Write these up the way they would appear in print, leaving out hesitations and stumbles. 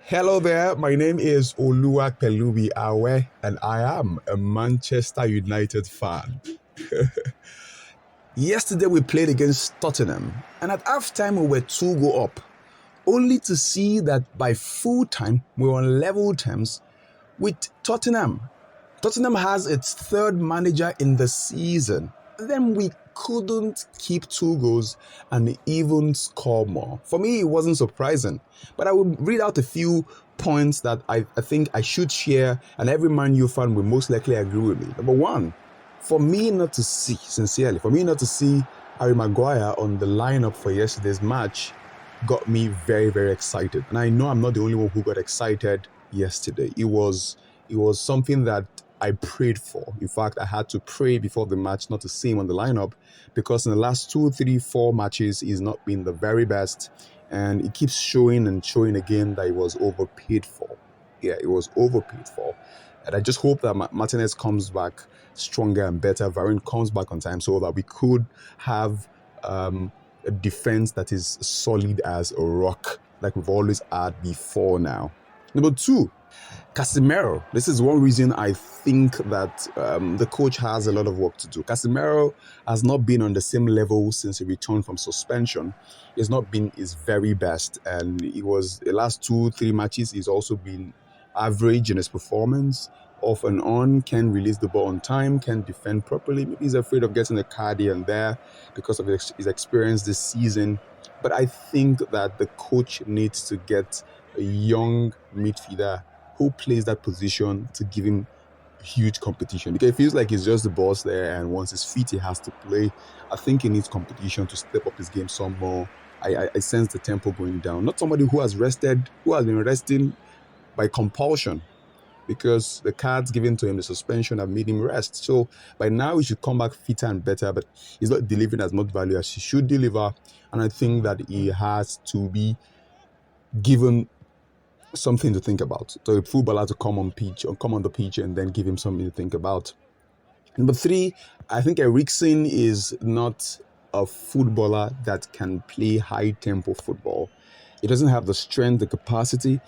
Hello there, my name is Olua Pelubi Awe, and I am a Manchester United fan. Yesterday we played against Tottenham, and at halftime we were 2-goal up, only to see that by full time we were on level terms with Tottenham. Tottenham has its third manager in the season. Then we couldn't keep 2 goals and even score more. For me, it wasn't surprising. But I will read out a few points that I think I should share, and every Man U fan will most likely agree with me. Number one, for me not to see Harry Maguire on the lineup for yesterday's match got me very, very excited. And I know I'm not the only one who got excited yesterday. It was something that I prayed for. In fact, I had to pray before the match not to see him on the lineup, because in the last 2, 3, 4 matches, he's not been the very best. And it keeps showing and showing again that he was overpaid for. Yeah, it was overpaid for. And I just hope that Martinez comes back stronger and better. Varane comes back on time so that we could have a defense that is solid as a rock, like we've always had before now. Number two, Casemiro. This is one reason I think that the coach has a lot of work to do. Casemiro has not been on the same level since he returned from suspension. He's not been his very best, and he was the last 2, 3 matches. He's also been average in his performance, off and on. Can release the ball on time, can defend properly. Maybe he's afraid of getting a card here and there because of his experience this season. But I think that the coach needs to get a young midfielder who plays that position to give him huge competition, because it feels like he's just the boss there, and once he's fit he has to play. I think he needs competition to step up his game some more. I sense the tempo going down. Not somebody who has been resting by compulsion, because the cards given to him, the suspension, have made him rest. So by now he should come back fitter and better, but he's not delivering as much value as he should deliver. And I think that he has to be given something to think about. So a footballer to come on the pitch and then give him something to think about. Number three, I think Eriksen is not a footballer that can play high-tempo football. He doesn't have the strength, the capacity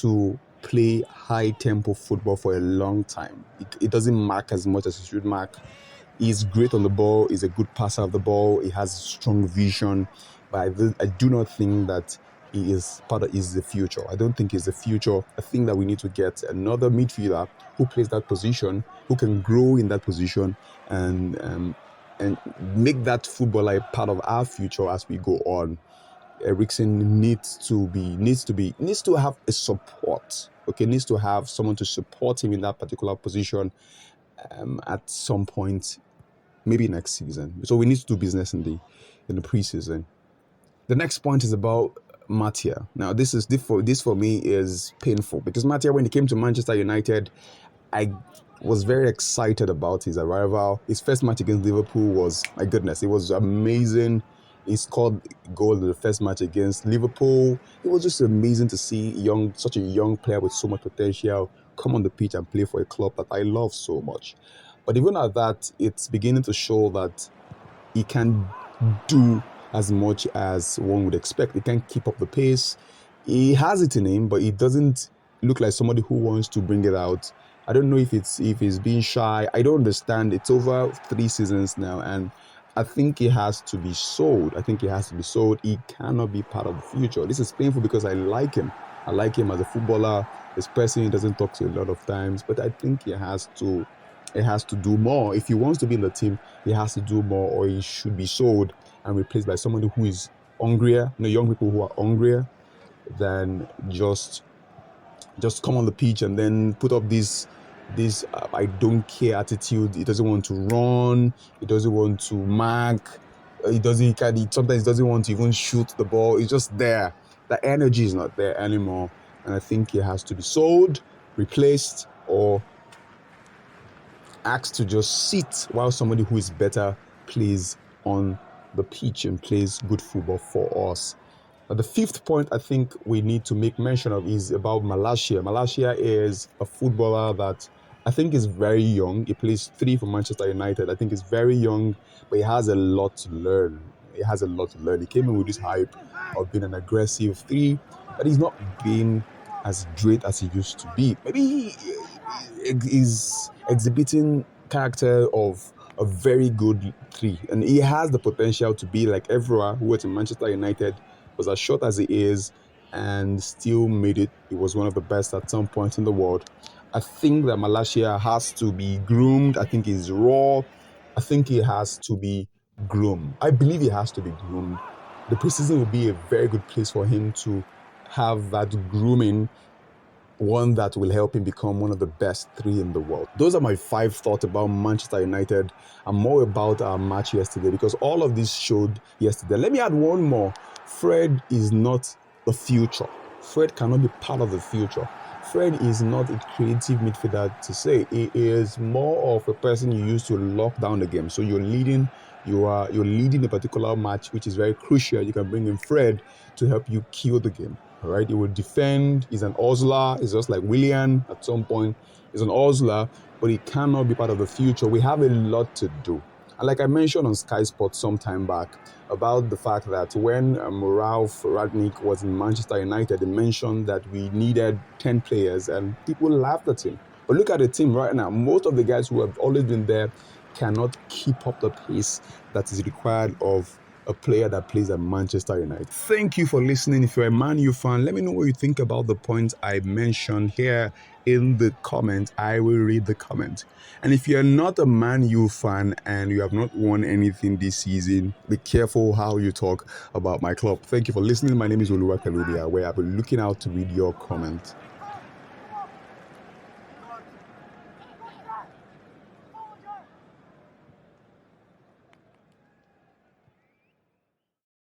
to play high-tempo football for a long time. It doesn't mark as much as he should mark. He's great on the ball. He's a good passer of the ball. He has strong vision. But I do not think that he is the future. I don't think he's the future. I think that we need to get another midfielder who plays that position, who can grow in that position, and make that footballer a part of our future as we go on. Eriksen needs to have a support. Okay, needs to have someone to support him in that particular position at some point, maybe next season. So we need to do business in the preseason. The next point is about Matia. Now, this for me is painful, because Matia, when he came to Manchester United, I was very excited about his arrival. His first match against Liverpool was, my goodness, it was amazing. He scored a goal in the first match against Liverpool. It was just amazing to see such a young player with so much potential come on the pitch and play for a club that I love so much. But even at that, it's beginning to show that he can do as much as one would expect. He can't keep up the pace. He has it in him, but he doesn't look like somebody who wants to bring it out. I don't know if he's being shy. I don't understand. It's over 3 seasons now, and I think he has to be sold. He cannot be part of the future. This is painful because I like him. I like him as a footballer. This person he doesn't talk to a lot of times, but I think he has to do more. If he wants to be in the team, he has to do more, or he should be sold and replaced by somebody who is hungrier, young people who are hungrier than just come on the pitch and then put up this I don't care attitude. He doesn't want to run. He doesn't want to mark. Sometimes he doesn't want to even shoot the ball. It's just there. The energy is not there anymore. And I think he has to be sold, replaced, or asked to just sit while somebody who is better plays on the pitch and plays good football for us. The fifth point I think we need to make mention of is about Malacia. Malacia is a footballer that I think is very young. He plays 3 for Manchester United. I think he's very young, but he has a lot to learn. He came in with this hype of being an aggressive 3, but he's not been as great as he used to be. Maybe he is exhibiting character of a very good three, and he has the potential to be like Evra, who was in Manchester United, was as short as he is, and still made it. He was one of the best at some point in the world. I think that Malacia has to be groomed. I think he's raw. I think he has to be groomed. I believe he has to be groomed. The preseason will be a very good place for him to have that grooming, one that will help him become one of the best three in the world. Those are my 5 thoughts about Manchester United and more about our match yesterday, because all of this showed yesterday. Let me add one more. Fred is not the future. Fred cannot be part of the future. Fred is not a creative midfielder to say. He is more of a person you use to lock down the game. So you're leading a particular match, which is very crucial. You can bring in Fred to help you kill the game. All right, he will defend. He's an hustler. He's just like Willian at some point. He's an hustler, but he cannot be part of the future. We have a lot to do. And like I mentioned on Sky Sports some time back about the fact that when Ralph Radnick was in Manchester United, he mentioned that we needed 10 players and people laughed at him. But look at the team right now. Most of the guys who have always been there cannot keep up the pace that is required of a player that plays at Manchester United. Thank you for listening. If you're a Man U fan, let me know what you think about the points I mentioned here in the comment. I will read the comment. And if you're not a Man U fan and you have not won anything this season, be careful how you talk about my club. Thank you for listening. My name is Oluwa Kalubia, where I'll be looking out to read your comments.